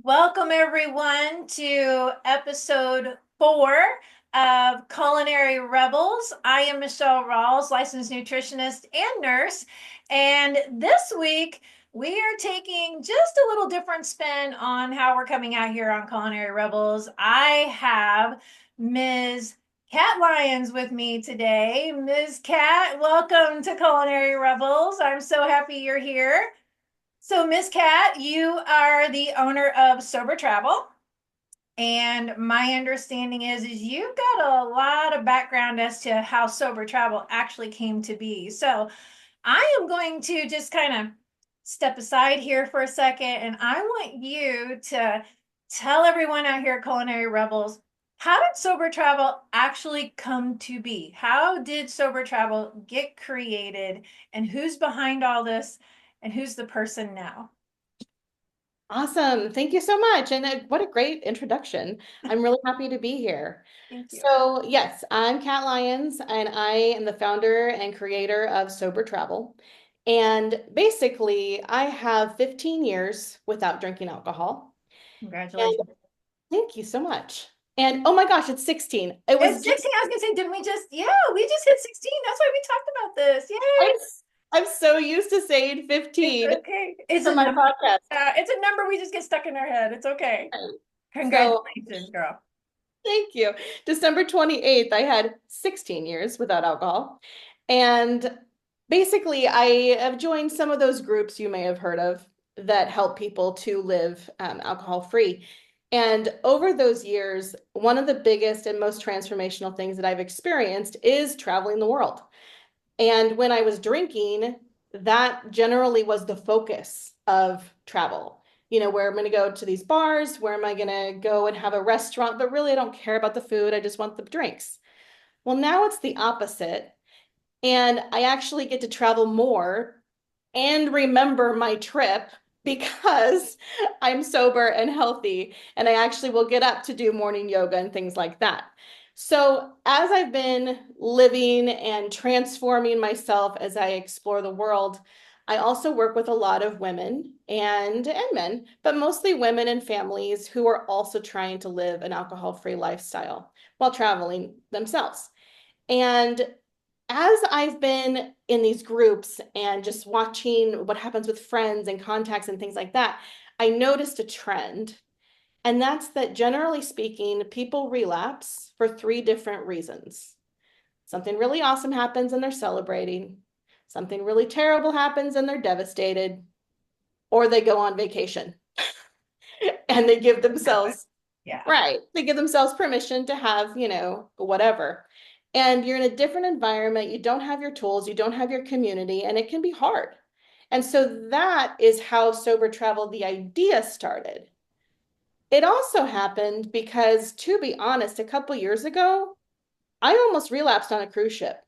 Welcome, everyone, to episode 4 of Culinary Rebels. I am Michelle Rawls, licensed nutritionist and nurse. And this week, we are taking just a little different spin on how we're coming out here on Culinary Rebels. I have Ms. Kat Lyons with me today. Ms. Kat, welcome to Culinary Rebels. I'm so happy you're here. So, Miss Kat, you are the owner of Sober Travel. And my understanding is you've got a lot of background as to how Sober Travel actually came to be. So I am going to just kind of step aside here for a second, and I want you to tell everyone out here at Culinary Rebels, how did Sober Travel actually come to be? How did Sober Travel get created, and who's behind all this, and who's the person now? Awesome. Thank you so much. And what a great introduction. I'm really happy to be here. Thank you. So, yes, I'm Kat Lyons, and I am the founder and creator of Sober Travel. And basically, I have 15 years without drinking alcohol. And Congratulations. thank you so much. And oh my gosh, it's 16. It was It's just, 16. I was gonna say, didn't we just, yeah, we just hit 16. That's why we talked about this. I'm, Yay. I'm so used to saying It's 15 okay. It's for a my number. podcast. It's a number we just get stuck in our head. It's okay. So Congratulations, girl. thank you. December 28th, I had 16 years without alcohol. And basically, I have joined some of those groups you may have heard of that help people to live alcohol free. And over those years, one of the biggest and most transformational things that I've experienced is traveling the world. And when I was drinking, that generally was the focus of travel. Where I'm going to go to these bars, where am I going to go and have a restaurant, but really I don't care about the food. I just want the drinks. Well, now it's the opposite. And I actually get to travel more and remember my trip because I'm sober and healthy, and I actually will get up to do morning yoga and things like that. So, as I've been living and transforming myself as I explore the world, I also work with a lot of women and men, but mostly women and families who are also trying to live an alcohol-free lifestyle while traveling themselves. And as I've been in these groups and just watching what happens with friends and contacts and things like that, I noticed a trend. And that's that generally speaking, people relapse for three different reasons. Something really awesome happens and they're celebrating, something really terrible happens and they're devastated, or they go on vacation and they give Happen. themselves Yeah. Right. They give themselves permission to have, whatever. And you're in a different environment. You don't have your tools, you don't have your community, and it can be hard. And so that is how Sober Travel, the idea started. It also happened because, to be honest, a couple years ago, I almost relapsed on a cruise ship.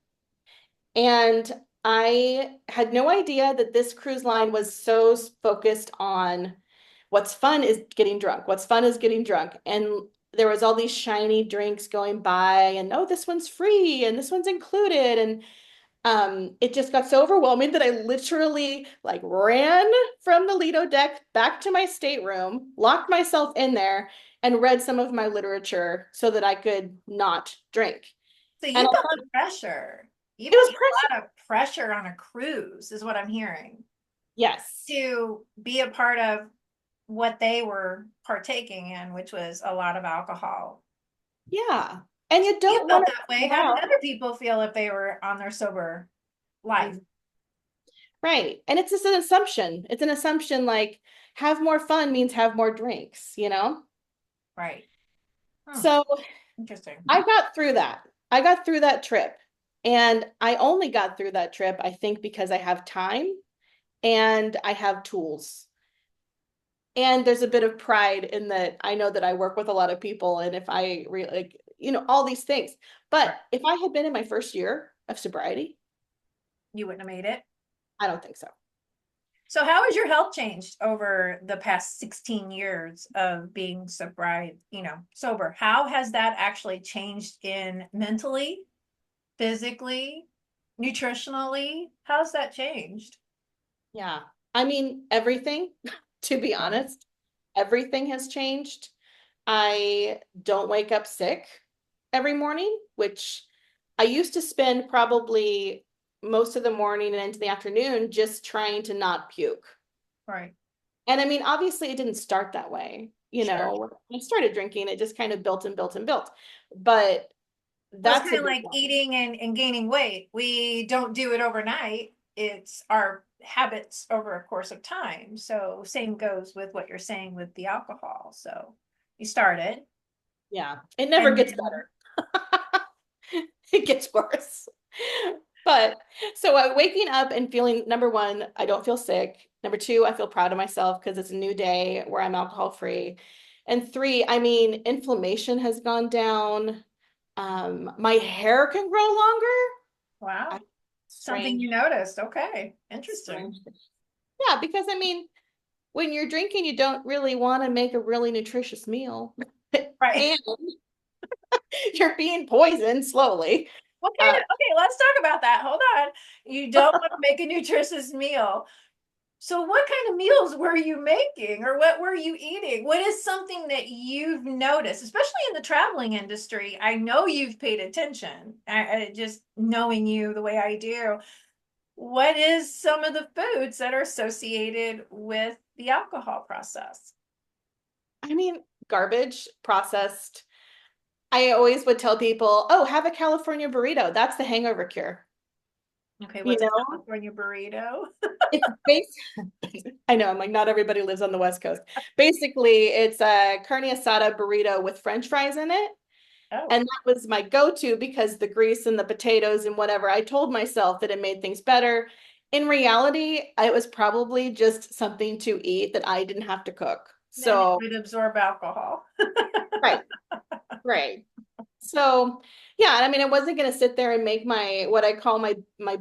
And I had no idea that this cruise line was so focused on what's fun is getting drunk. What's fun is getting drunk. And there was all these shiny drinks going by and oh, this one's free and this one's included. And it just got so overwhelming that I literally like ran from the Lido deck back to my stateroom, locked myself in there, and read some of my literature so that I could not drink. So And you I felt thought the pressure. You it must was feel pressure. a lot of pressure on a cruise, is what I'm hearing, Yes. to be a part of what they were partaking in, which was a lot of alcohol. Yeah. And you You don't want felt to that way. go How did out. other people feel if they were on their sober life? Mhm. Right. And it's just an assumption. It's an assumption like have more fun means have more drinks? Right. Hmm. So Interesting. I got through that. I got through that trip. And I only got through that trip, I think, because I have time and I have tools. And there's a bit of pride in that I know that I work with a lot of people. And if I really, like, all these things. Right. But if I had been in my first year of sobriety, You wouldn't have made it. I don't think so. So how has your health changed over the past 16 years of being sober? How has that actually changed in mentally, physically, nutritionally? How's that changed? Yeah. I mean, everything, to be Right. honest. everything has changed. I don't wake up sick every morning, which I used to spend probably most of the morning and into the afternoon just trying to not puke. Right. And I mean, obviously, it didn't start that way. Sure. When I started drinking, it just kind of built and built and built. But Well, it's that's a kind of big like one. eating and gaining weight. We don't do it overnight. It's our habits over a course of time. So same goes with what you're saying with the alcohol. So you started Yeah, it never and gets then, better. It gets worse. But so waking up and feeling number one, I don't feel sick. Number two, I feel proud of myself because it's a new day where I'm alcohol free. And three, I mean, inflammation has gone down. My hair can grow longer. I, wow, something you strange, noticed. Okay, interesting. strange. Yeah, because I mean, when you're drinking, you don't really want to make a really nutritious meal. Right. And you're being poisoned slowly. What kind Uh, of, okay, let's talk about that. Hold on. You don't want to make a nutritious meal. So what kind of meals were you making or what were you eating? What is something that you've noticed, especially in the traveling industry? I know you've paid attention. Just knowing you the way I do. What is some of the foods that are associated with the alcohol process? I mean, garbage, processed. I always would tell people, oh, have a California burrito. That's the hangover cure. Okay, You what's a know, California burrito? it's based. I know, I'm like, not everybody lives on the West Coast. Basically, it's a carne asada burrito with French fries in it. Oh, And that was my go-to because the grease and the potatoes and whatever, I told myself that it made things better. In reality, it was probably just something to eat that I didn't have to cook. then it So, would absorb alcohol. right, right. So, yeah, I mean, I wasn't going to sit there and make my what I call my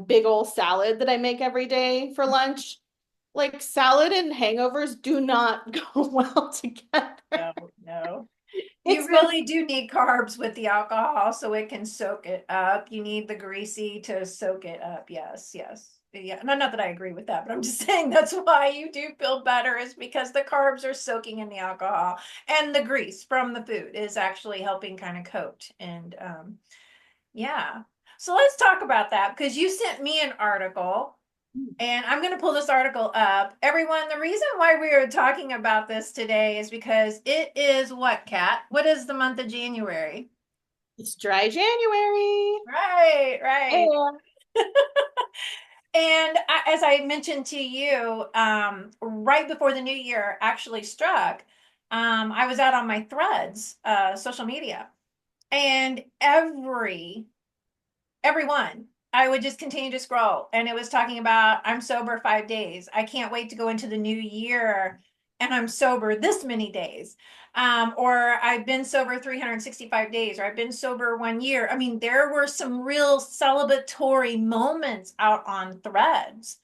big old salad that I make every day for lunch. Like salad and hangovers do not go well together. No, no. You It's supposed really do need carbs with the alcohol so it can soak it up. You need the greasy to soak it up. Yes, yes. Yeah, no, not that I agree with that, but I'm just saying that's why you do feel better is because the carbs are soaking in the alcohol and the grease from the food is actually helping kind of coat. And yeah. So let's talk about that because you sent me an article and I'm going to pull this article up. Everyone, the reason why we are talking about this today is because it is what, Kat? What is the month of January? it's dry January. Right, right. Yeah. And as I mentioned to you, right before the new year actually struck, I was out on my threads, social media, and everyone. I would just continue to scroll and it was talking about I'm sober 5 days. I can't wait to go into the new year and I'm sober this many days. Or I've been sober 365 days, or I've been sober 1 year. I mean, there were some real celebratory moments out on threads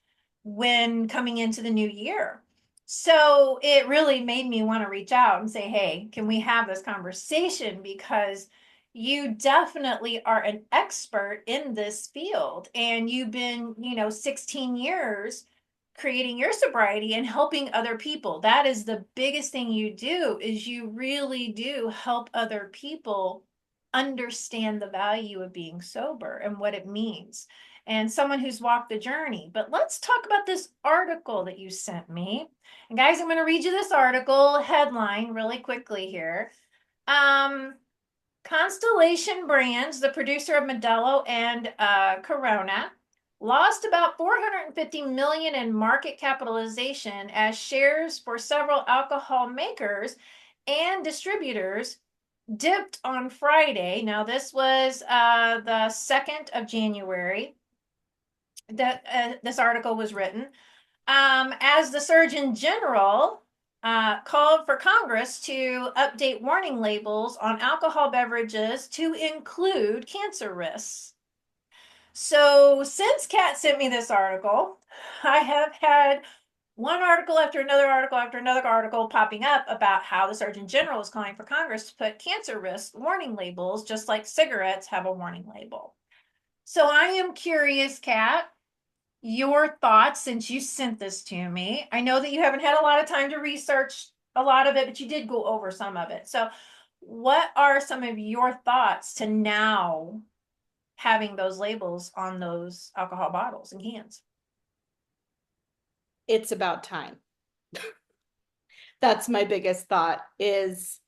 when coming into the new year. So it really made me want to reach out and say, hey, can we have this conversation? Because you definitely are an expert in this field and you've been 16 years creating your sobriety and helping other people. That is the biggest thing you do is you really do help other people understand the value of being sober and what it means, and someone who's walked the journey. But let's talk about this article that you sent me. And guys, I'm going to read you this article headline really quickly here. um Constellation Brands, the producer of Modelo and Corona, lost about 450 million in market capitalization as shares for several alcohol makers and distributors dipped on Friday. Now, this was the 2nd of January that this article was written, as the Surgeon General called for Congress to update warning labels on alcohol beverages to include cancer risks. So, since Kat sent me this article, I have had one article after another article after another article popping up about how the Surgeon General is calling for Congress to put cancer risk warning labels, just like cigarettes have a warning label. So, I am curious, Kat, your thoughts since you sent this to me. I know that you haven't had a lot of time to research a lot of it, but you did go over some of it. So, what are some of your thoughts to now having those labels on those alcohol bottles and cans? It's about time. That's my biggest thought is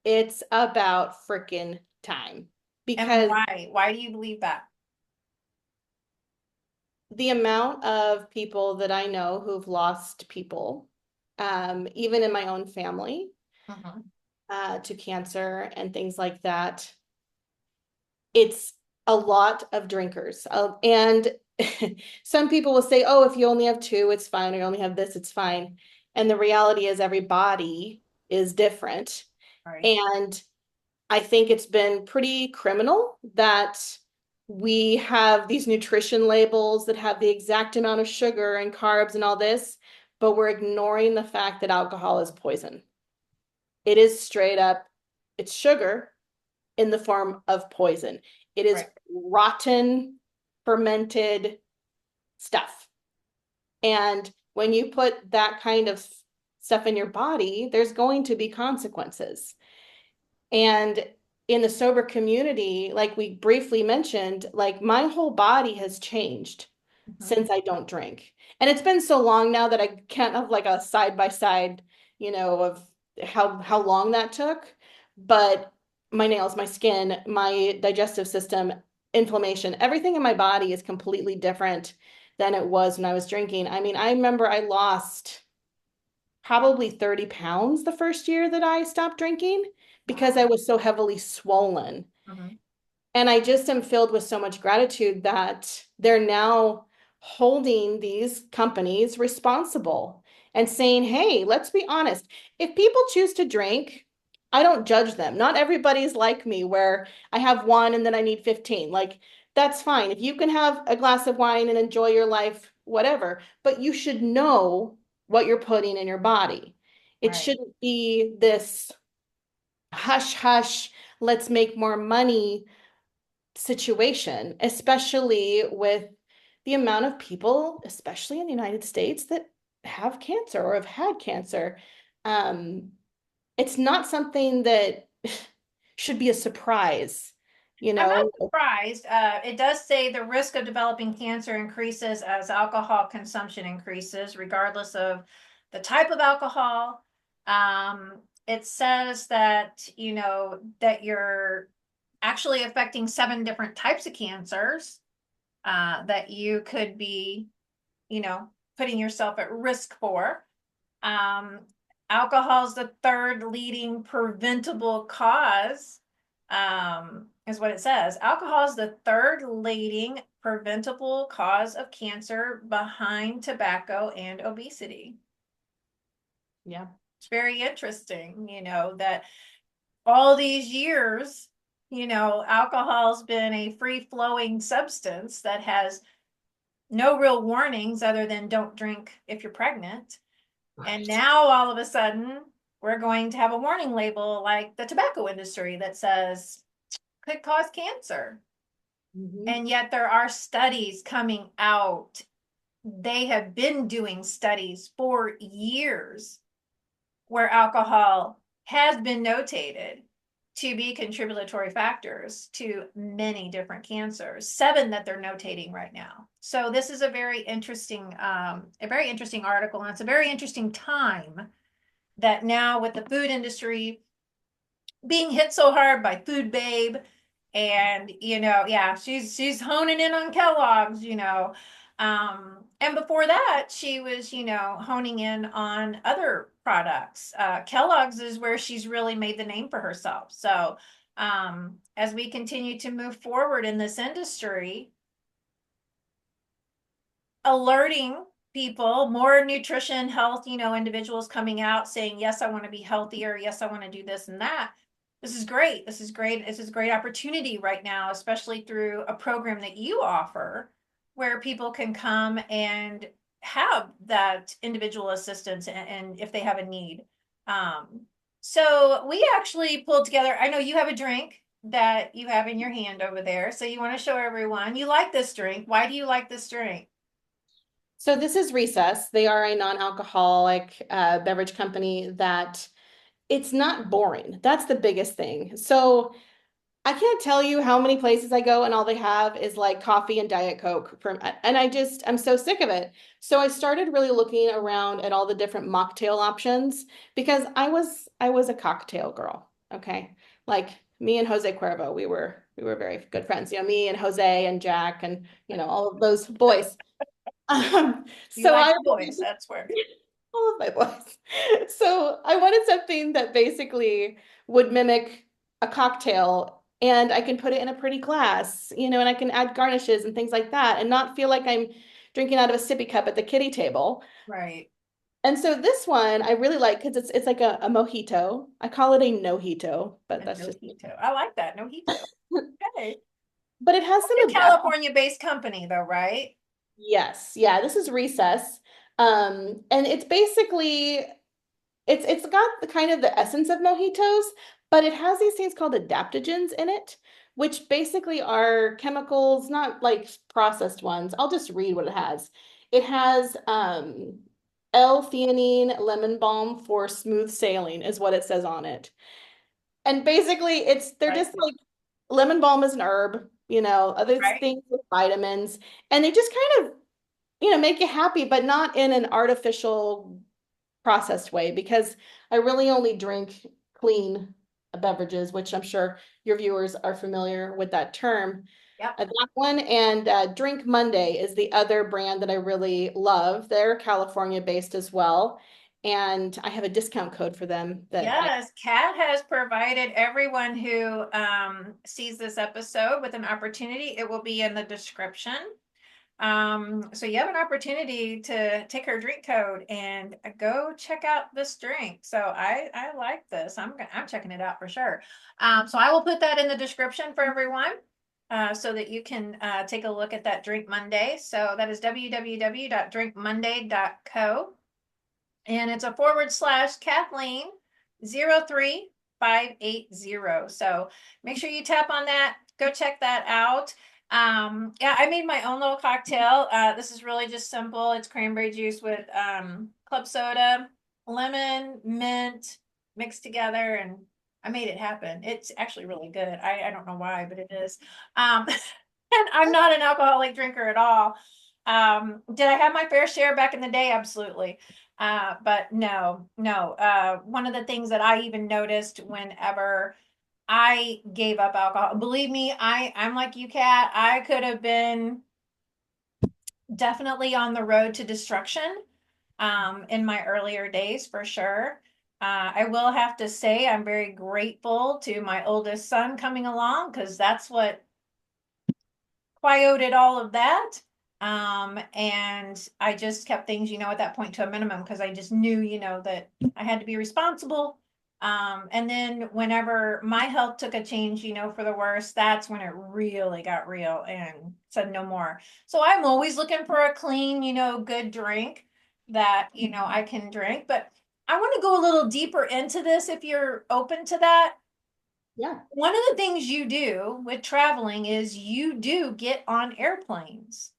it's about freaking time And because why? Why do you believe that? the amount of people that I know who've lost people, even in my own family, Mhm. to cancer and things like that, it's a lot of drinkers. And some people will say, oh, if you only have two, it's fine, or you only have this, it's fine. And the reality is, every body is different. Right, And I think it's been pretty criminal that we have these nutrition labels that have the exact amount of sugar and carbs and all this, but we're ignoring the fact that alcohol is poison. It is straight up, it's sugar in the form of poison. It is right. rotten, fermented stuff. And when you put that kind of stuff in your body, there's going to be consequences. And in the sober community, like we briefly mentioned, like my whole body has changed Mhm. since I don't drink. And it's been so long now that I can't have like a side by side, of how long that took. But my nails, my skin, my digestive system, inflammation, everything in my body is completely different than it was when I was drinking. I mean, I remember I lost probably 30 pounds the first year that I stopped drinking because I Wow. was so heavily swollen. Mhm. And I just am filled with so much gratitude that they're now holding these companies responsible and saying, hey, let's be honest. If people choose to drink, I don't judge them. Not everybody's like me, where I have one and then I need 15. Like, that's fine. If you can have a glass of wine and enjoy your life, whatever, but you should know what you're putting in your body. It Right. shouldn't be this hush hush, let's make more money situation, especially with the amount of people, especially in the United States, that have cancer or have had cancer. Um, it's not something that should be a surprise, you I'm not know? surprised. It does say the risk of developing cancer increases as alcohol consumption increases, regardless of the type of alcohol. It says that, that you're actually affecting 7 different types of cancers, that you could be, you know, putting yourself at risk for. Um, Alcohol is the third leading preventable cause, is what it says. Alcohol is the third leading preventable cause of cancer behind tobacco and obesity. Yeah. It's very interesting, that all these years, alcohol's been a free flowing substance that has no real warnings other than don't drink if you're pregnant. And Right. now all of a sudden, we're going to have a warning label like the tobacco industry that says could cause cancer. Mhm. And yet there are studies coming out. They have been doing studies for years where alcohol has been notated to be contributory factors to many different cancers, 7 that they're notating right now. So this is a very interesting article, and it's a very interesting time that now with the food industry being hit so hard by Food Babe, and yeah, she's honing in on Kellogg's, and before that she was, honing in on other products. Kellogg's is where she's really made the name for herself. So as we continue to move forward in this industry, alerting people, more nutrition, health, individuals coming out saying, yes, I want to be healthier. Yes, I want to do this and that. This is great. This is great. This is a great opportunity right now, especially through a program that you offer where people can come and have that individual assistance and if they have a need. Um, so we actually pulled together, I know you have a drink that you have in your hand over there. So you want to show everyone you like this drink. Why do you like this drink? So this is Recess. They are a non-alcoholic beverage company that it's not boring. That's the biggest thing. So I can't tell you how many places I go and all they have is like coffee and Diet Coke and I'm so sick of it. So I started really looking around at all the different mocktail options because I was a cocktail girl. Okay. Like me and Jose Cuervo, we were very good friends. Me and Jose and Jack and all of those boys. You So like I the boys, that's where. all of my boys. So I wanted something that basically would mimic a cocktail and I can put it in a pretty glass, and I can add garnishes and things like that and not feel like I'm drinking out of a sippy cup at the kiddie table. Right. And so this one I really like because it's like a mojito. I call it a no-hito, but A that's just nojito. I like that. Nojito. Okay. but it has That's some a adapt. California-based company though, right? Yes, yeah, this is Recess. And it's basically it's got the kind of the essence of mojitos, but it has these things called adaptogens in it, which basically are chemicals, not like processed ones. I'll just read what it has. It has L-theanine lemon balm for smooth sailing is what it says on it. And basically they're Right. just like lemon balm is an herb, other Right. things with vitamins, and they just kind of, make you happy, but not in an artificial processed way because I really only drink clean beverages, which I'm sure your viewers are familiar with that term. Yep. That one and Drink Monday is the other brand that I really love. They're California based as well. And I have a discount code for them that I, Yes, Kat has provided everyone who sees this episode with an opportunity. It will be in the description. So you have an opportunity to take her drink code and go check out this drink. So I like this. I'm checking it out for sure. So I will put that in the description for everyone. So that you can take a look at that Drink Monday. So that is www.drinkmonday.co. And it's a / Kathleen 03580. So make sure you tap on that. Go check that out. Yeah, I made my own little cocktail. This is really just simple. It's cranberry juice with club soda, lemon, mint mixed together, and I made it happen. It's actually really good. I don't know why, but it is. And I'm not an alcoholic drinker at all. Did I have my fair share back in the day? Absolutely. But no, no. One of the things that I even noticed whenever I gave up alcohol, believe me, I'm like you, Kat. I could have been definitely on the road to destruction in my earlier days for sure. I will have to say I'm very grateful to my oldest son coming along because that's what quieted all of that. And I just kept things, at that point to a minimum because I just knew, that I had to be responsible. And then whenever my health took a change, for the worse, that's when it really got real and said no more. So I'm always looking for a clean, good drink that, I can drink. But I want to go a little deeper into this if you're open to that. yeah, One of the things you do with traveling is you do get on airplanes.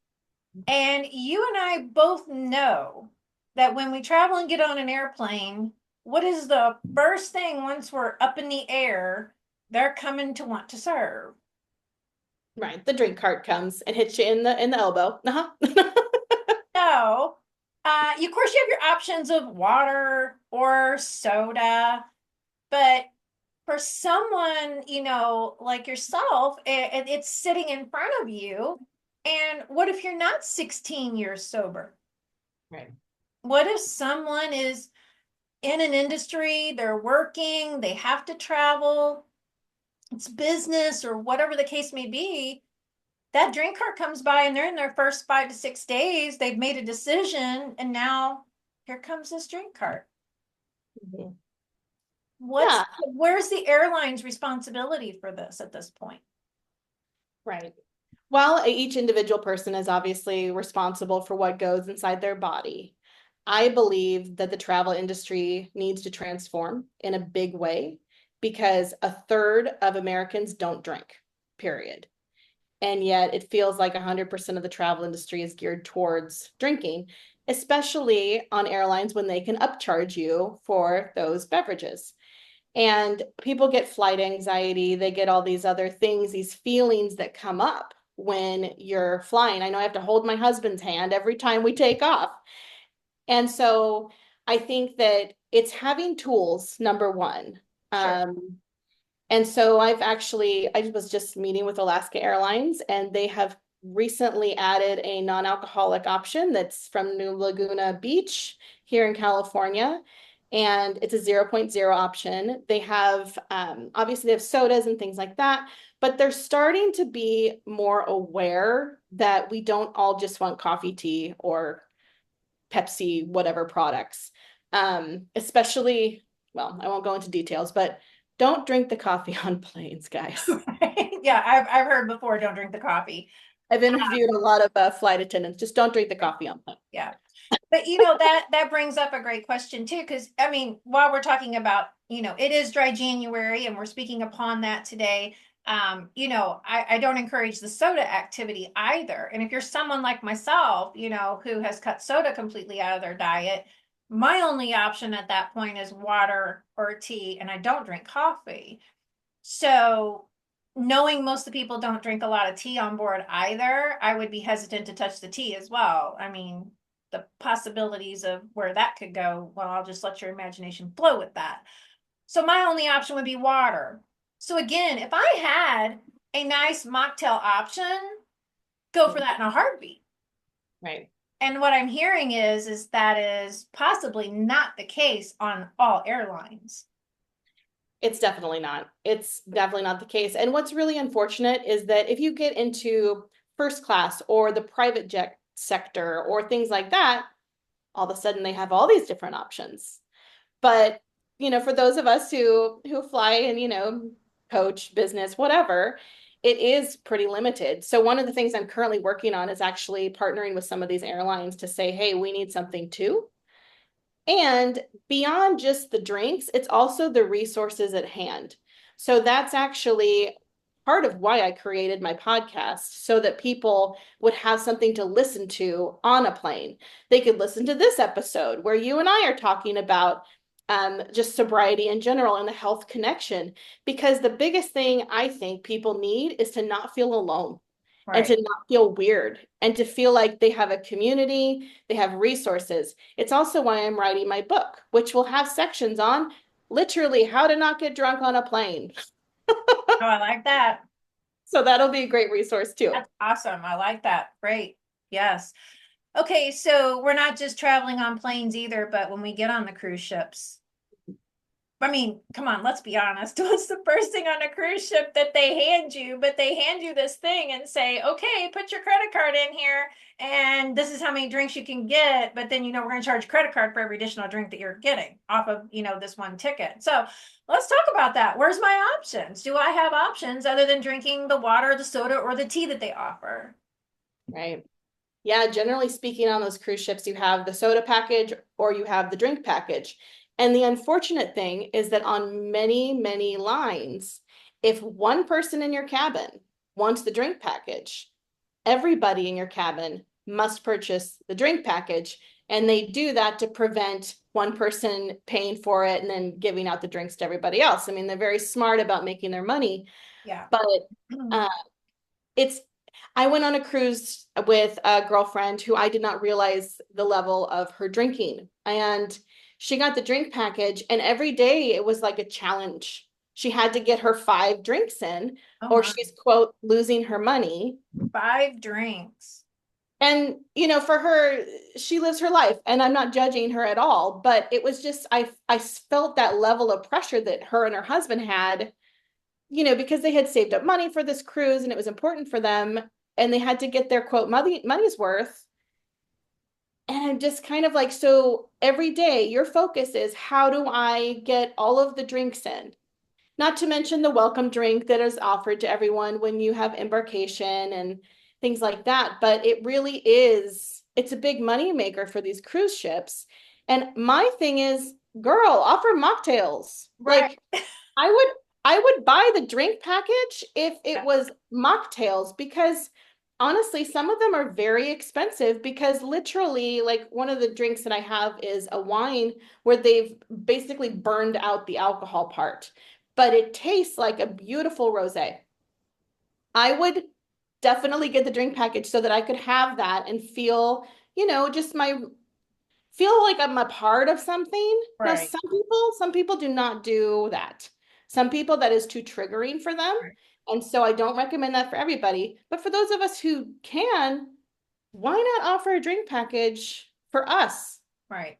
And you and I both know that when we travel and get on an airplane, what is the first thing once we're up in the air, they're coming to want to serve? right. The drink cart comes and hits you in the elbow. Uh-huh. So, of course, you have your options of water or soda, but for someone, like yourself, it's sitting in front of you. And what if you're not 16 years sober? Right. What if someone is in an industry, they're working, they have to travel, it's business or whatever the case may be? That drink cart comes by and they're in their first 5 to 6 days, they've made a decision, and now here comes this drink cart. Mhm. What's Yeah, where's the airline's responsibility for this at this point? right. While each individual person is obviously responsible for what goes inside their body, I believe that the travel industry needs to transform in a big way because a third of Americans don't drink, period. And yet it feels like 100% of the travel industry is geared towards drinking, especially on airlines when they can upcharge you for those beverages. And people get flight anxiety, they get all these other things, these feelings that come up when you're flying. I know I have to hold my husband's hand every time we take off. And so I think that it's having tools, number one. Sure. Um, and so I was just meeting with Alaska Airlines, and they have recently added a non-alcoholic option that's from New Laguna Beach here in California. And it's a zero point 0 option. They have, obviously, they have sodas and things like that, but they're starting to be more aware that we don't all just want coffee, tea, or Pepsi, whatever products. Especially, well, I won't go into details, but don't drink the coffee on planes, guys. Yeah, I've heard before, don't drink the coffee. I've interviewed a lot of flight attendants. Just don't drink the coffee on plane. Yeah. But that brings up a great question too, because I mean, while we're talking about, it is dry January and we're speaking upon that today. I don't encourage the soda activity either. And if you're someone like myself, who has cut soda completely out of their diet, my only option at that point is water or tea, and I don't drink coffee. So knowing most of the people don't drink a lot of tea on board either, I would be hesitant to touch the tea as well. I mean, the possibilities of where that could go, well, I'll just let your imagination flow with that. So my only option would be water. So again, if I had a nice mocktail option, go for that in a heartbeat. Right. And what I'm hearing is that is possibly not the case on all airlines. It's definitely not. It's definitely not the case. And what's really unfortunate is that if you get into first class or the private jet sector or things like that, all of a sudden they have all these different options. But, for those of us who fly and, coach, business, whatever, it is pretty limited. So one of the things I'm currently working on is actually partnering with some of these airlines to say, hey, we need something too. And beyond just the drinks, it's also the resources at hand. So that's actually part of why I created my podcast so that people would have something to listen to on a plane. They could listen to this episode where you and I are talking about just sobriety in general and the health connection. Because the biggest thing I think people need is to not feel alone and to Right. not feel weird and to feel like they have a community, they have resources. It's also why I'm writing my book, which will have sections on literally how to not get drunk on a plane. Oh, I like that. So that'll be a great resource too. That's awesome. I like that. Great. Yes. Okay, so we're not just traveling on planes either, but when we get on the cruise ships, I mean, come on, let's be honest. What's the first thing on a cruise ship that they hand you? But they hand you this thing and say, okay, put your credit card in here, and this is how many drinks you can get. But then, we're going to charge a credit card for every additional drink that you're getting off of, this one ticket. So let's talk about that. Where's my options? Do I have options other than drinking the water, the soda, or the tea that they offer? Right. Yeah, generally speaking, on those cruise ships, you have the soda package or you have the drink package. And the unfortunate thing is that on many, many lines, if one person in your cabin wants the drink package, everybody in your cabin must purchase the drink package. And they do that to prevent one person paying for it and then giving out the drinks to everybody else. I mean, they're very smart about making their money, Yeah. but uh, it's I went on a cruise with a girlfriend who I did not realize the level of her drinking. And she got the drink package, and every day it was like a challenge. She had to get her 5 drinks in, Oh or my, she's, quote, losing her money. 5 drinks. And, for her, she lives her life, and I'm not judging her at all, but it was just, I felt that level of pressure that her and her husband had, because they had saved up money for this cruise and it was important for them and they had to get their quote money's worth. And I'm just kind of like, so every day your focus is how do I get all of the drinks in? Not to mention the welcome drink that is offered to everyone when you have embarkation and things like that. But it really is, it's a big money maker for these cruise ships. And my thing is, girl, offer mocktails. Right. Like I would I would buy the drink package if it Yeah. was mocktails because honestly, some of them are very expensive because literally, like one of the drinks that I have is a wine where they've basically burned out the alcohol part, but it tastes like a beautiful rosé. I would definitely get the drink package so that I could have that and feel, just my feel like I'm a part of something. Now, Right. some people do not do that. Some people that is too triggering for them. Right. And so I don't recommend that for everybody. But for those of us who can, why not offer a drink package for us? Right.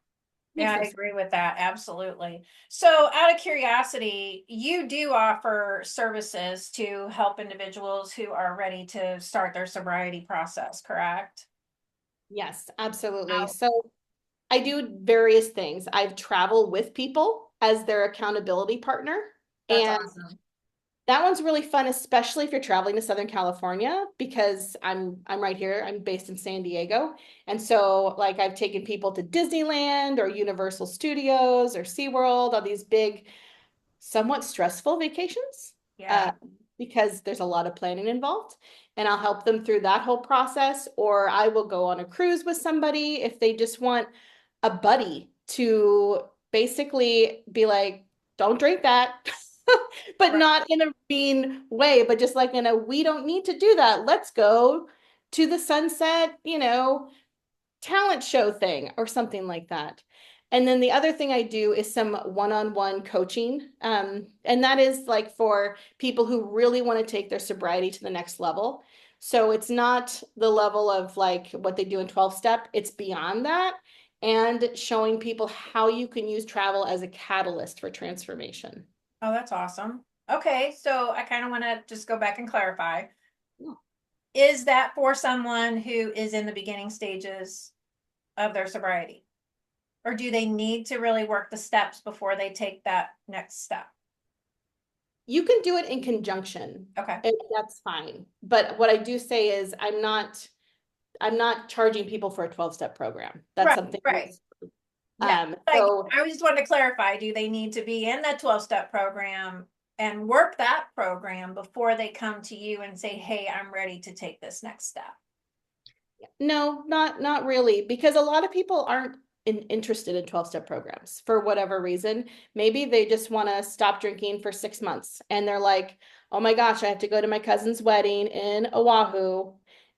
Yeah, Makes I no sense. agree with that. Absolutely. So, out of curiosity, you do offer services to help individuals who are ready to start their sobriety process, correct? Yes, absolutely. Wow, So I do various things. I've traveled with people as their accountability partner. that's And awesome. that one's really fun, especially if you're traveling to Southern California, because I'm right here. I'm based in San Diego. And so like I've taken people to Disneyland or Universal Studios or SeaWorld, all these big, somewhat stressful vacations, Yeah. uh, because there's a lot of planning involved. And I'll help them through that whole process, or I will go on a cruise with somebody if they just want a buddy to basically be like, don't drink that, but Right. not in a mean way, but just like in a, we don't need to do that. Let's go to the sunset, talent show thing or something like that. And then the other thing I do is some one-on-one coaching. And that is like for people who really want to take their sobriety to the next level. So it's not the level of like what they do in 12 step, it's beyond that. And showing people how you can use travel as a catalyst for transformation. Oh, that's awesome. Okay, so I kind of want to just go back and clarify. Is that for someone who is in the beginning stages of their sobriety? Or do they need to really work the steps before they take that next step? You can do it in conjunction. Okay. That's fine. But what I do say is I'm not charging people for a 12-step program. That's Right, something right. else. Yeah. Like So I just wanted to clarify, do they need to be in that 12-step program and work that program before they come to you and say, "Hey, I'm ready to take this next step." no, not really, because a lot of people aren't interested in 12-step programs for whatever reason. Maybe they just want to stop drinking for 6 months and they're like, oh my gosh, I have to go to my cousin's wedding in Oahu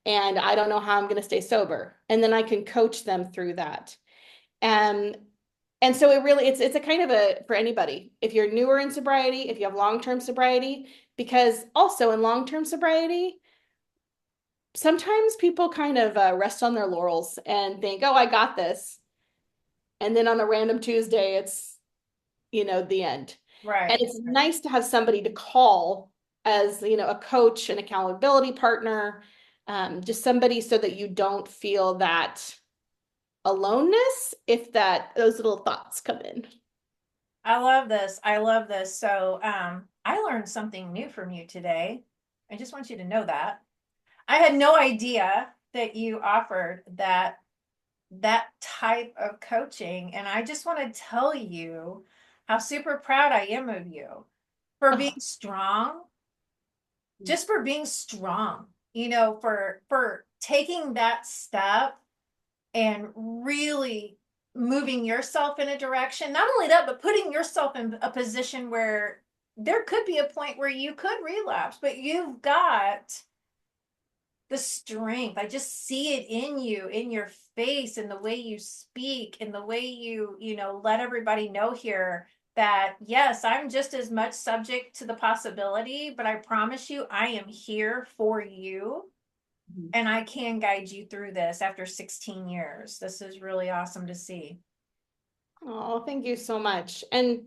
and I don't know how I'm going to stay sober. And then I can coach them through that. And and so it's a kind of a for anybody. If you're newer in sobriety, if you have long-term sobriety, because also in long-term sobriety, sometimes people kind of rest on their laurels and think, oh, I got this. And then on a random Tuesday, it's, the end. And Right. it's nice to have somebody to call as, a coach, an accountability partner, just somebody so that you don't feel that aloneness if those little thoughts come in. I love this. I love this. So, I learned something new from you today. I just want you to know that. I had no idea that you offered that type of coaching, and I just want to tell you how super proud I am of you for being Oh, strong, just for being strong, for taking that step and really moving yourself in a direction. Not only that, but putting yourself in a position where there could be a point where you could relapse, but you've got the strength. I just see it in you, in your face, in the way you speak, in the way you let everybody know here that yes, I'm just as much subject to the possibility, but I promise you, I am here for you and I can guide you through this after 16 years. This is really awesome to see. oh, thank you so much. And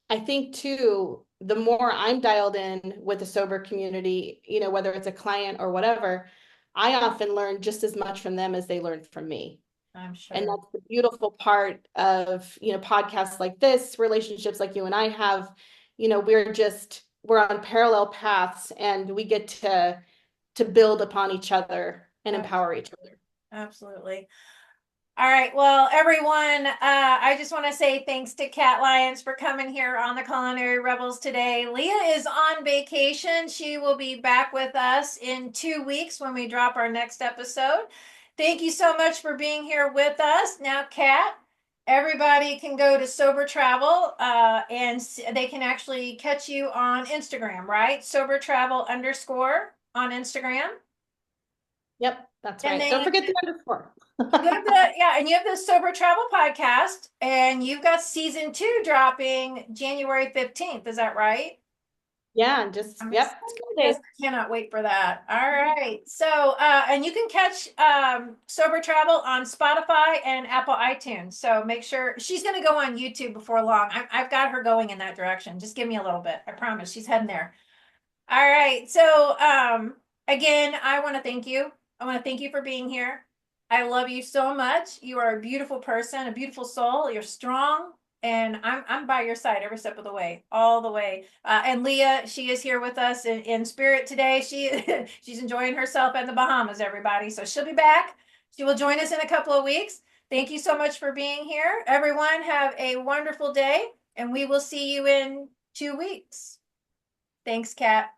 I think too, the more I'm dialed in with the sober community, whether it's a client or whatever, I often learn just as much from them as they learn from me. I'm And sure. that's the beautiful part of, podcasts like this, relationships like you and I have, we're on parallel paths and we get to build upon each other and empower each other. Absolutely. All right. Well, everyone, I just want to say thanks to Kat Lyons for coming here on the Culinary Rebels today. Leah is on vacation. She will be back with us in 2 weeks when we drop our next episode. Thank you so much for being here with us. Now, Kat, everybody can go to Sober Travel and they can actually catch you on Instagram, right? Sober Travel underscore on Instagram. Yep, that's And right. Don't then forget the underscore. you have and you have the Sober Travel podcast, and you've got season 2 dropping January 15th. Is that right? Yeah, and just, I'm excited. yep, it's good Yes, days. I cannot wait for that. All right. So, and you can catch Sober Travel on Spotify and Apple iTunes. So make sure she's going to go on YouTube before long. I've got her going in that direction. Just give me a little bit. I promise she's heading there. All right. So, again, I want to thank you. I want to thank you for being here. I love you so much. You are a beautiful person, a beautiful soul. You're strong, and I'm by your side every step of the way, all the way. And Leah, she is here with us in spirit today. She's enjoying herself in the Bahamas, everybody. So she'll be back. She will join us in a couple of weeks. Thank you so much for being here. Everyone, have a wonderful day, and we will see you in 2 weeks. Thanks, Kat.